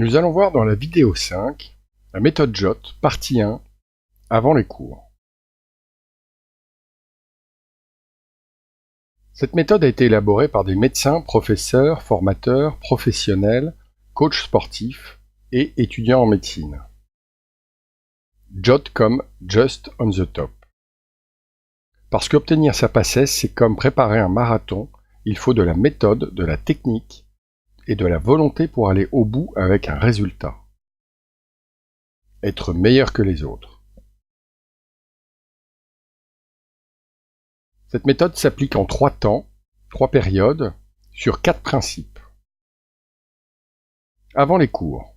Nous allons voir dans la vidéo 5 la méthode JOT, partie 1, avant les cours. Cette méthode a été élaborée par des médecins, professeurs, formateurs, professionnels, coachs sportifs et étudiants en médecine. JOT comme Just on the Top. Parce qu'obtenir sa PACES, c'est comme préparer un marathon, il faut de la méthode, de la technique et de la volonté pour aller au bout avec un résultat. Être meilleur que les autres. Cette méthode s'applique en 3 temps, 3 périodes, sur 4 principes. Avant les cours.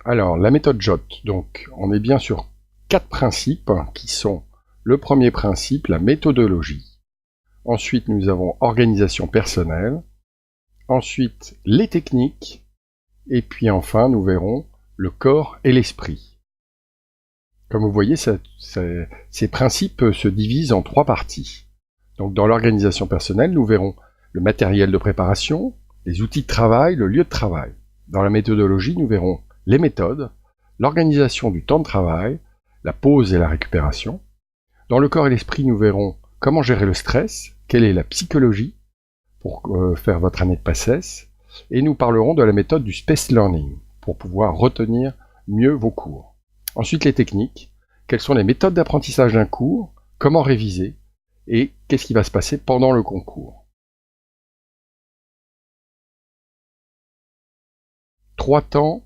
Alors, la méthode JOT, donc, on est bien sur 4 principes qui sont le premier principe, la méthodologie. Ensuite, nous avons organisation personnelle. Ensuite, les techniques. Et puis enfin, nous verrons le corps et l'esprit. Comme vous voyez, ces principes se divisent en 3 parties. Donc, dans l'organisation personnelle, nous verrons le matériel de préparation, les outils de travail, le lieu de travail. Dans la méthodologie, nous verrons les méthodes, l'organisation du temps de travail, la pause et la récupération. Dans le corps et l'esprit, nous verrons comment gérer le stress, quelle est la psychologie pour faire votre année de PACES, et nous parlerons de la méthode du Space Learning pour pouvoir retenir mieux vos cours. Ensuite, les techniques, quelles sont les méthodes d'apprentissage d'un cours, comment réviser, et qu'est-ce qui va se passer pendant le concours. 3 temps,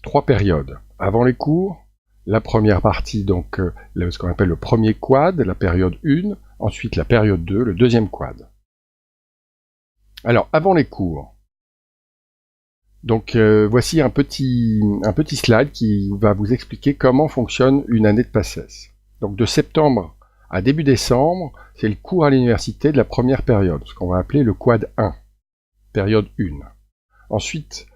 3 périodes. Avant les cours, la première partie, donc ce qu'on appelle le premier quad, la période 1, ensuite la période 2, le deuxième quad. Alors, avant les cours, donc voici un petit slide qui va vous expliquer comment fonctionne une année de PACES. Donc de septembre à début décembre, c'est le cours à l'université de la première période, ce qu'on va appeler le quad 1, période 1. Ensuite,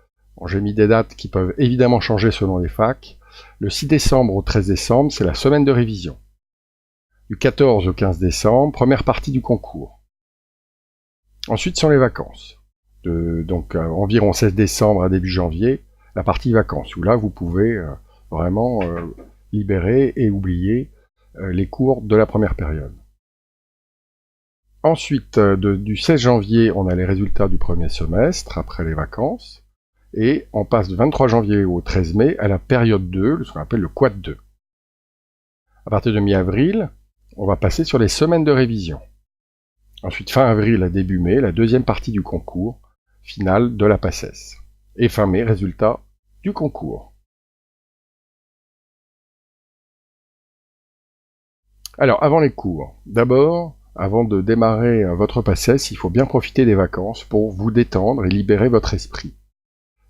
j'ai mis des dates qui peuvent évidemment changer selon les facs. Le 6 décembre au 13 décembre, c'est la semaine de révision. Du 14 au 15 décembre, première partie du concours. Ensuite sont les vacances. Donc environ 16 décembre à début janvier, la partie vacances, où là vous pouvez vraiment libérer et oublier les cours de la première période. Ensuite, du 16 janvier, on a les résultats du premier semestre, après les vacances, et on passe du 23 janvier au 13 mai à la période 2, ce qu'on appelle le quad 2. À partir de mi-avril, on va passer sur les semaines de révision. Ensuite, fin avril à début mai, la deuxième partie du concours, finale de la PACES. Et fin mai, résultat du concours. Alors, avant les cours, d'abord, avant de démarrer votre PACES, il faut bien profiter des vacances pour vous détendre et libérer votre esprit.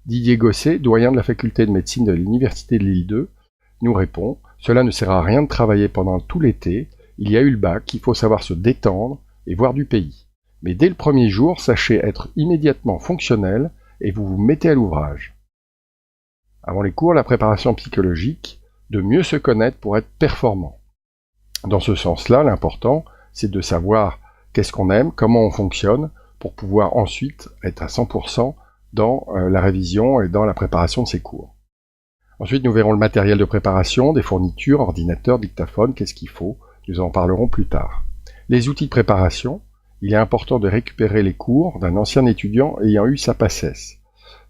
Didier Gosset, doyen de la faculté de médecine de l'Université de Lille 2, nous répond « Cela ne sert à rien de travailler pendant tout l'été, il y a eu le bac, il faut savoir se détendre et voir du pays. Mais dès le premier jour, sachez être immédiatement fonctionnel et vous vous mettez à l'ouvrage. » Avant les cours, la préparation psychologique, de mieux se connaître pour être performant. Dans ce sens-là, l'important, c'est de savoir qu'est-ce qu'on aime, comment on fonctionne, pour pouvoir ensuite être à 100% dans la révision et dans la préparation de ces cours. Ensuite, nous verrons le matériel de préparation, des fournitures, ordinateur, dictaphone, qu'est-ce qu'il faut, nous en parlerons plus tard. Les outils de préparation, il est important de récupérer les cours d'un ancien étudiant ayant eu sa PACES.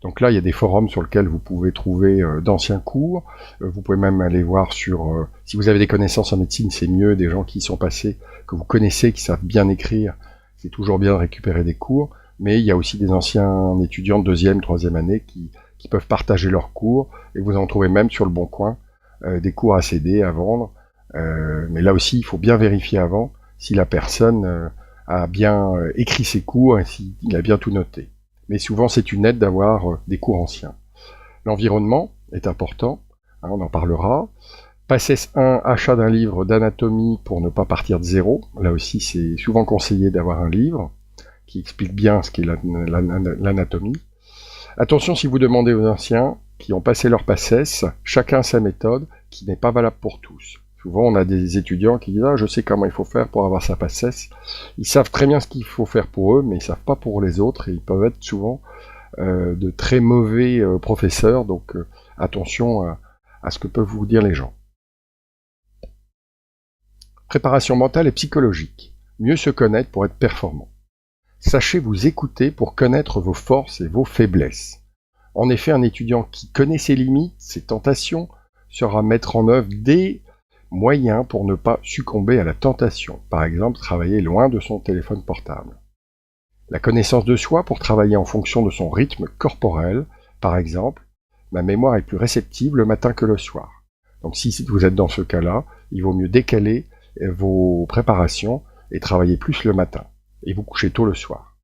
Donc là, il y a des forums sur lesquels vous pouvez trouver d'anciens cours, vous pouvez même aller voir sur, si vous avez des connaissances en médecine, c'est mieux, des gens qui y sont passés, que vous connaissez, qui savent bien écrire, c'est toujours bien de récupérer des cours, mais il y a aussi des anciens étudiants de 2e, 3e année qui peuvent partager leurs cours, et vous en trouvez même sur le Bon Coin, des cours à céder, à vendre, mais là aussi, il faut bien vérifier avant si la personne a bien écrit ses cours et s'il a bien tout noté. Mais souvent, c'est une aide d'avoir des cours anciens. L'environnement est important, hein, on en parlera. PACES 1, achat d'un livre d'anatomie pour ne pas partir de zéro. Là aussi, c'est souvent conseillé d'avoir un livre qui explique bien ce qu'est l'anatomie. Attention si vous demandez aux anciens qui ont passé leur PACES, chacun sa méthode, qui n'est pas valable pour tous. Souvent, on a des étudiants qui disent « Ah, je sais comment il faut faire pour avoir sa PACES ». Ils savent très bien ce qu'il faut faire pour eux, mais ils ne savent pas pour les autres, et ils peuvent être souvent de très mauvais professeurs, donc attention à ce que peuvent vous dire les gens. Préparation mentale et psychologique. Mieux se connaître pour être performant. Sachez vous écouter pour connaître vos forces et vos faiblesses. En effet, un étudiant qui connaît ses limites, ses tentations, saura mettre en œuvre des moyens pour ne pas succomber à la tentation. Par exemple, travailler loin de son téléphone portable. La connaissance de soi pour travailler en fonction de son rythme corporel. Par exemple, ma mémoire est plus réceptive le matin que le soir. Donc si vous êtes dans ce cas-là, il vaut mieux décaler vos préparations et travailler plus le matin, et vous coucher tôt le soir.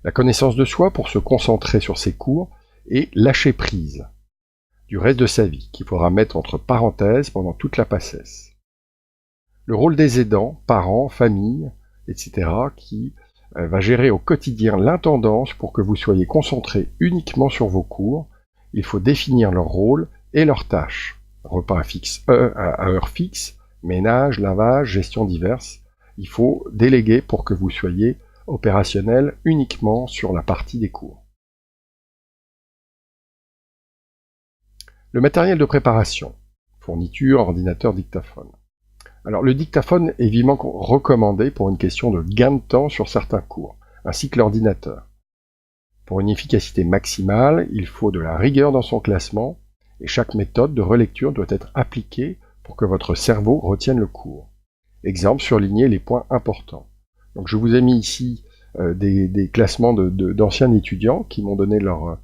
La connaissance de soi pour se concentrer sur ses cours et lâcher prise du reste de sa vie, qu'il faudra mettre entre parenthèses pendant toute la PACES. Le rôle des aidants, parents, familles, etc., qui va gérer au quotidien l'intendance pour que vous soyez concentrés uniquement sur vos cours. Il faut définir leur rôle et leurs tâches. Repas à heure fixe, ménage, lavage, gestion diverses. Il faut déléguer pour que vous soyez opérationnel uniquement sur la partie des cours. Le matériel de préparation. Fourniture, ordinateur, dictaphone. Alors le dictaphone est vivement recommandé pour une question de gain de temps sur certains cours, ainsi que l'ordinateur. Pour une efficacité maximale, il faut de la rigueur dans son classement, et chaque méthode de relecture doit être appliquée pour que votre cerveau retienne le cours. Exemple, surligner les points importants. Donc je vous ai mis ici des classements d'anciens étudiants qui m'ont donné leur...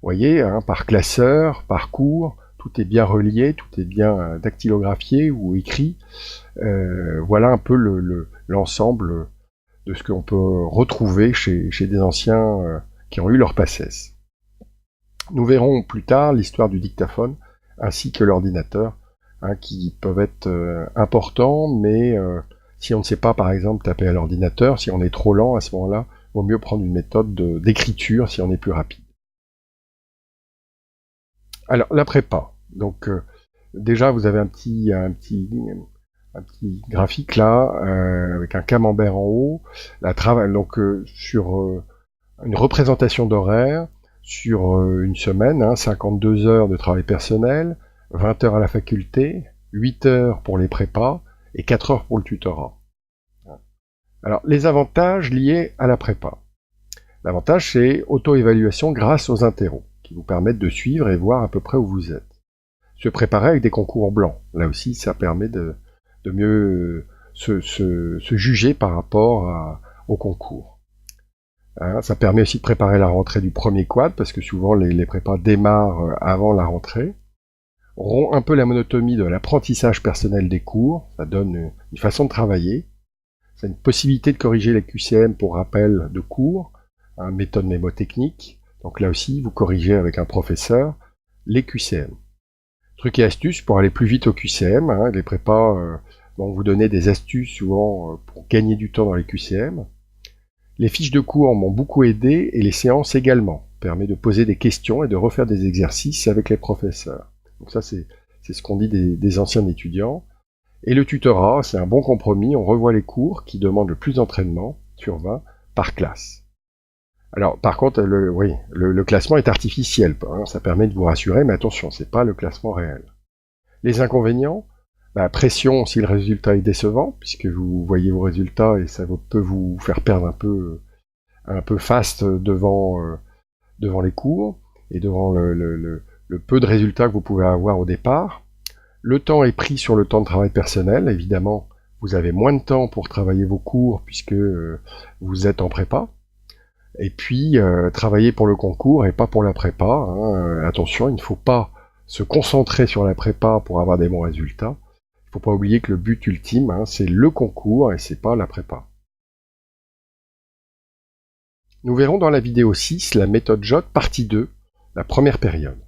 voyez, par classeur, par cours, tout est bien relié, tout est bien dactylographié ou écrit. Voilà un peu l'ensemble de ce qu'on peut retrouver chez des anciens qui ont eu leur PACES. Nous verrons plus tard l'histoire du dictaphone ainsi que l'ordinateur, qui peuvent être importants, mais si on ne sait pas par exemple taper à l'ordinateur, si on est trop lent à ce moment-là, il vaut mieux prendre une méthode d'écriture si on est plus rapide. Alors la prépa, donc déjà vous avez un petit graphique là avec un camembert en haut, donc sur une représentation d'horaire sur une semaine, 52 heures de travail personnel, 20 heures à la faculté, 8 heures pour les prépas et 4 heures pour le tutorat. Alors les avantages liés à la prépa. L'avantage c'est auto-évaluation grâce aux interros qui vous permettent de suivre et voir à peu près où vous êtes. Se préparer avec des concours blancs, là aussi ça permet de mieux se juger par rapport au concours. Ça permet aussi de préparer la rentrée du premier quad, parce que souvent les prépas démarrent avant la rentrée. On rompt un peu la monotonie de l'apprentissage personnel des cours, ça donne une façon de travailler. C'est une possibilité de corriger les QCM pour rappel de cours, méthode mémotechnique. Donc là aussi, vous corrigez avec un professeur les QCM. Trucs et astuces pour aller plus vite au QCM. Les prépas vont vous donner des astuces souvent pour gagner du temps dans les QCM. Les fiches de cours m'ont beaucoup aidé et les séances également. Permet de poser des questions et de refaire des exercices avec les professeurs. Donc ça, c'est ce qu'on dit des anciens étudiants. Et le tutorat, c'est un bon compromis. On revoit les cours qui demandent le plus d'entraînement, sur 20, par classe. Alors, par contre, le classement est artificiel. Ça permet de vous rassurer, mais attention, c'est pas le classement réel. Les inconvénients, pression si le résultat est décevant, puisque vous voyez vos résultats et ça peut vous faire perdre un peu fast devant les cours et devant le peu de résultats que vous pouvez avoir au départ. Le temps est pris sur le temps de travail personnel. Évidemment, vous avez moins de temps pour travailler vos cours puisque vous êtes en prépa. Et puis, travailler pour le concours et pas pour la prépa. Attention, il ne faut pas se concentrer sur la prépa pour avoir des bons résultats. Il ne faut pas oublier que le but ultime, c'est le concours et c'est pas la prépa. Nous verrons dans la vidéo 6 la méthode JOT partie 2, la première période.